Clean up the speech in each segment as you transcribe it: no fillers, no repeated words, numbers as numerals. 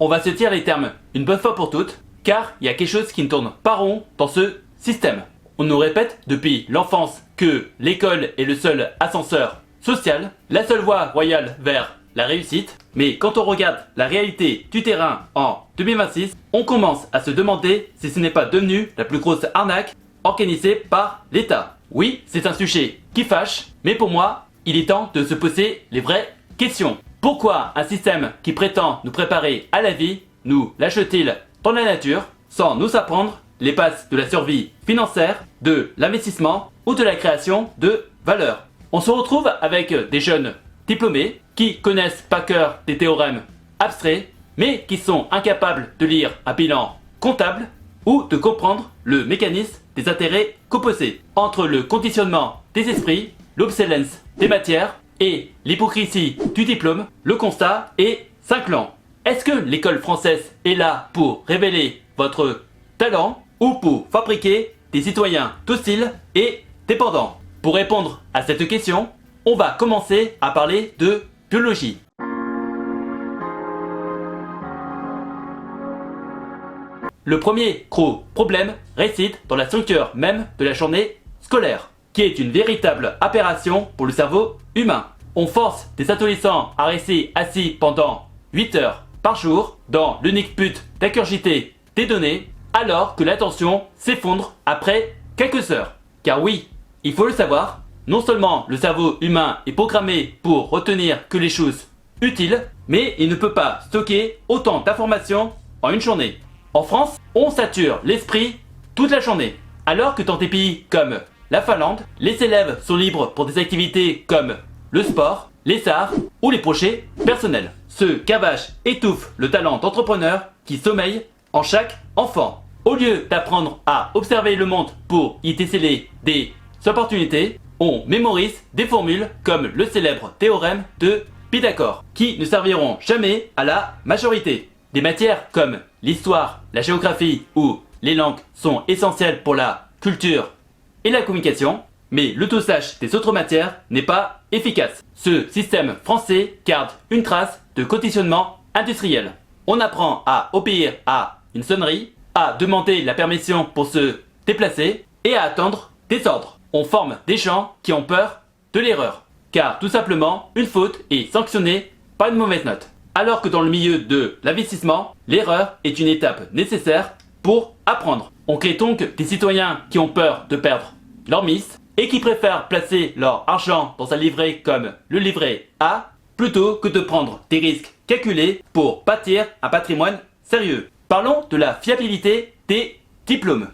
on va se dire les termes une bonne fois pour toutes, car il y a quelque chose qui ne tourne pas rond dans ce système. On nous répète depuis l'enfance que l'école est le seul ascenseur social, la seule voie royale vers la réussite, mais quand on regarde la réalité du terrain en 2026, on commence à se demander si ce n'est pas devenu la plus grosse arnaque organisée par l'État. Oui, c'est un sujet qui fâche, mais pour moi, il est temps de se poser les vraies questions. Pourquoi un système qui prétend nous préparer à la vie nous lâche-t-il dans la nature sans nous apprendre les bases de la survie financière, de l'investissement ou de la création de valeur? On se retrouve avec des jeunes diplômés qui connaissent par cœur des théorèmes abstraits, mais qui sont incapables de lire un bilan comptable ou de comprendre le mécanisme des intérêts composés. Entre le conditionnement des esprits, l'obsolescence des matières et l'hypocrisie du diplôme, le constat est cinglant. Est-ce que l'école française est là pour révéler votre talent ou pour fabriquer des citoyens dociles et dépendants? Pour répondre à cette question, on va commencer à parler de biologie. Le premier gros problème réside dans la structure même de la journée scolaire, qui est une véritable aberration pour le cerveau humain. On force des adolescents à rester assis pendant 8 heures par jour dans l'unique but d'incurgiter des données, alors que l'attention s'effondre après quelques heures. Car oui, il faut le savoir, non seulement le cerveau humain est programmé pour retenir que les choses utiles, mais il ne peut pas stocker autant d'informations en une journée. En France, on sature l'esprit toute la journée, alors que dans des pays comme la Finlande, les élèves sont libres pour des activités comme le sport, les arts ou les projets personnels. Ce gavage étouffe le talent d'entrepreneur qui sommeille en chaque enfant. Au lieu d'apprendre à observer le monde pour y déceler des opportunités, on mémorise des formules comme le célèbre théorème de Pythagore, qui ne serviront jamais à la majorité. Des matières comme l'histoire, la géographie ou les langues sont essentielles pour la culture et la communication, mais le dosage des autres matières n'est pas efficace. Ce système français garde une trace de conditionnement industriel. On apprend à obéir à une sonnerie, à demander la permission pour se déplacer et à attendre des ordres. On forme des gens qui ont peur de l'erreur, car tout simplement, une faute est sanctionnée par une mauvaise note. Alors que dans le milieu de l'investissement, l'erreur est une étape nécessaire pour apprendre. On crée donc des citoyens qui ont peur de perdre leur mise et qui préfèrent placer leur argent dans un livret comme le livret A plutôt que de prendre des risques calculés pour bâtir un patrimoine sérieux. Parlons de la fiabilité des diplômes.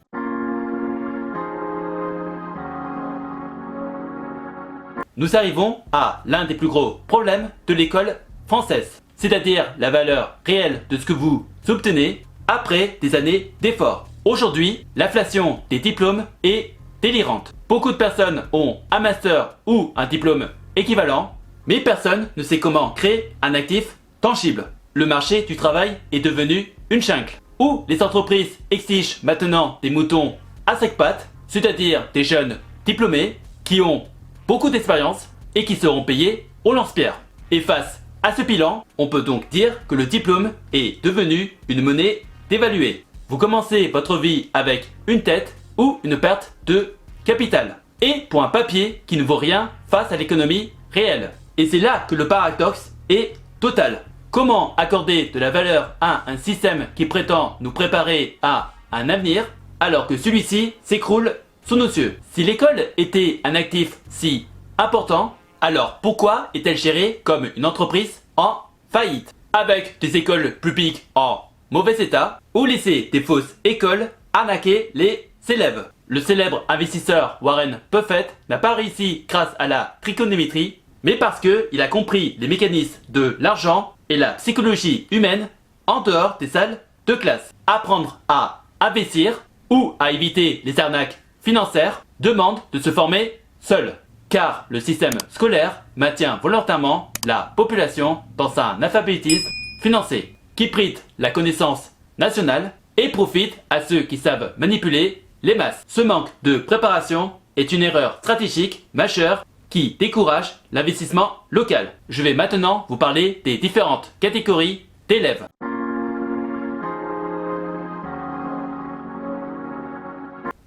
Nous arrivons à l'un des plus gros problèmes de l'école française, c'est-à-dire la valeur réelle de ce que vous obtenez après des années d'efforts. Aujourd'hui, l'inflation des diplômes est délirante. Beaucoup de personnes ont un master ou un diplôme équivalent, mais personne ne sait comment créer un actif tangible. Le marché du travail est devenu une jungle, où les entreprises exigent maintenant des moutons à 5 pattes, c'est-à-dire des jeunes diplômés qui ont beaucoup d'expérience et qui seront payés au lance-pierre. Et face à ce bilan, on peut donc dire que le diplôme est devenu une monnaie dévaluée. Vous commencez votre vie avec une tête ou une perte de capital, et pour un papier qui ne vaut rien face à l'économie réelle. Et c'est là que le paradoxe est total. Comment accorder de la valeur à un système qui prétend nous préparer à un avenir alors que celui-ci s'écroule sous nos yeux? Si l'école était un actif si important, alors pourquoi est-elle gérée comme une entreprise en faillite, avec des écoles publiques en mauvais état ou laisser des fausses écoles arnaquer les élèves? Le célèbre investisseur Warren Buffett n'a pas réussi grâce à la trigonométrie, mais parce qu'il a compris les mécanismes de l'argent et la psychologie humaine en dehors des salles de classe. Apprendre à investir ou à éviter les arnaques financières demande de se former seul, car le système scolaire maintient volontairement la population dans un analphabétisme financier qui prête la connaissance nationale et profite à ceux qui savent manipuler les masses. Ce manque de préparation est une erreur stratégique majeure qui décourage l'investissement local. Je vais maintenant vous parler des différentes catégories d'élèves.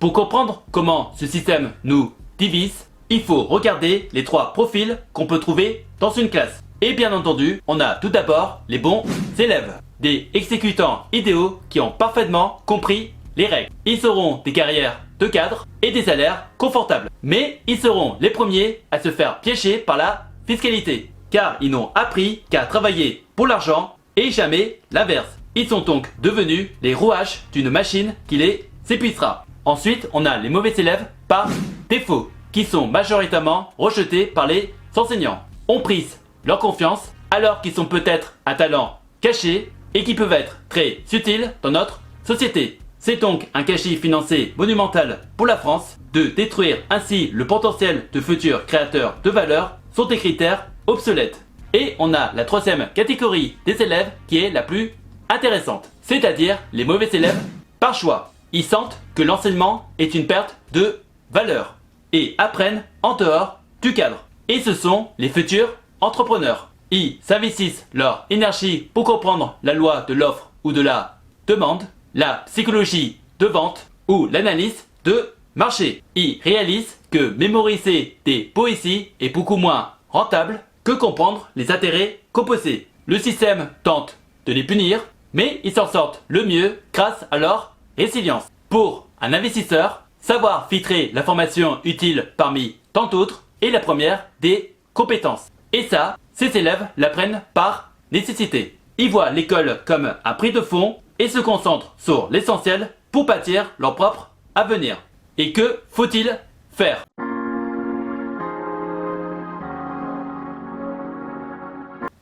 Pour comprendre comment ce système nous divise, il faut regarder les 3 profils qu'on peut trouver dans une classe. Et bien entendu, on a tout d'abord les bons élèves, des exécutants idéaux qui ont parfaitement compris les règles. Ils auront des carrières de cadre et des salaires confortables. Mais ils seront les premiers à se faire piéger par la fiscalité, car ils n'ont appris qu'à travailler pour l'argent et jamais l'inverse. Ils sont donc devenus les rouages d'une machine qui les épuisera. Ensuite, on a les mauvais élèves par défaut, qui sont majoritairement rejetés par les enseignants. On prise leur confiance alors qu'ils sont peut-être un talent caché et qui peuvent être très utiles dans notre société. C'est donc un gâchis financier monumental pour la France de détruire ainsi le potentiel de futurs créateurs de valeur sont des critères obsolètes. Et on a la 3e catégorie des élèves qui est la plus intéressante, c'est-à-dire les mauvais élèves par choix. Ils sentent que l'enseignement est une perte de valeur et apprennent en dehors du cadre. Et ce sont les futurs entrepreneurs. Ils s'investissent leur énergie pour comprendre la loi de l'offre ou de la demande, la psychologie de vente ou l'analyse de marché. Ils réalisent que mémoriser des poésies est beaucoup moins rentable que comprendre les intérêts composés. Le système tente de les punir, mais ils s'en sortent le mieux grâce à leur résilience. Pour un investisseur, savoir filtrer l'information utile parmi tant d'autres est la première des compétences. Et ça, ces élèves l'apprennent par nécessité. Ils voient l'école comme un prix de fond et se concentrent sur l'essentiel pour bâtir leur propre avenir. Et que faut-il faire?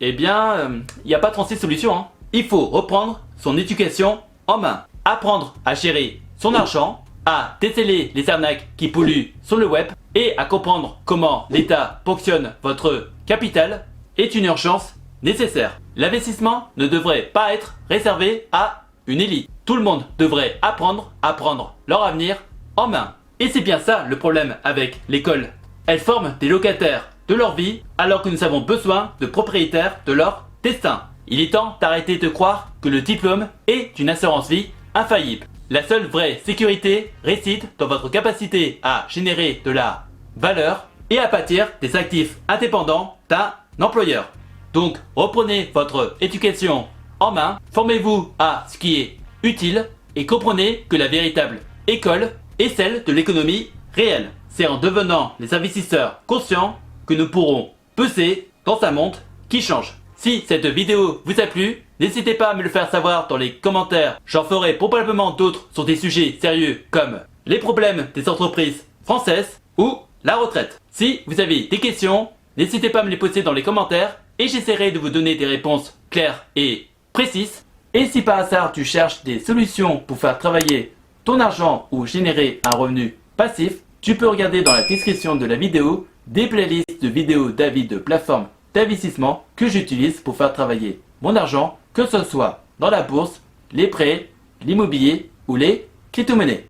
Eh bien, il n'y a pas 36 solutions. Hein. Il faut reprendre son éducation en main, apprendre à gérer son argent, à déceler les arnaques qui polluent sur le web et à comprendre comment l'État ponctionne votre capital est une urgence nécessaire. L'investissement ne devrait pas être réservé à une élite. Tout le monde devrait apprendre à prendre leur avenir en main. Et c'est bien ça le problème avec l'école. Elle forme des locataires de leur vie alors que nous avons besoin de propriétaires de leur destin. Il est temps d'arrêter de croire que le diplôme est une assurance vie infaillible. La seule vraie sécurité réside dans votre capacité à générer de la valeur et à bâtir des actifs indépendants d'un employeur. Donc reprenez votre éducation en main, formez-vous à ce qui est utile et comprenez que la véritable école est celle de l'économie réelle. C'est en devenant les investisseurs conscients que nous pourrons peser dans un monde qui change. Si cette vidéo vous a plu, n'hésitez pas à me le faire savoir dans les commentaires. J'en ferai probablement d'autres sur des sujets sérieux comme les problèmes des entreprises françaises ou la retraite. Si vous avez des questions, n'hésitez pas à me les poser dans les commentaires et j'essaierai de vous donner des réponses claires et précises. Et si par hasard tu cherches des solutions pour faire travailler ton argent ou générer un revenu passif, tu peux regarder dans la description de la vidéo des playlists de vidéos d'avis de plateformes d'investissement que j'utilise pour faire travailler mon argent, que ce soit dans la bourse, les prêts, l'immobilier ou les crypto-monnaies.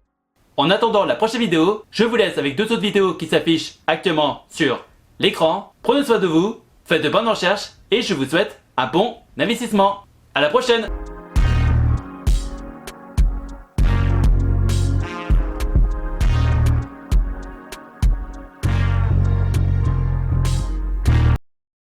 En attendant la prochaine vidéo, je vous laisse avec 2 autres vidéos qui s'affichent actuellement sur l'écran. Prenez soin de vous, faites de bonnes recherches et je vous souhaite un bon investissement. À la prochaine!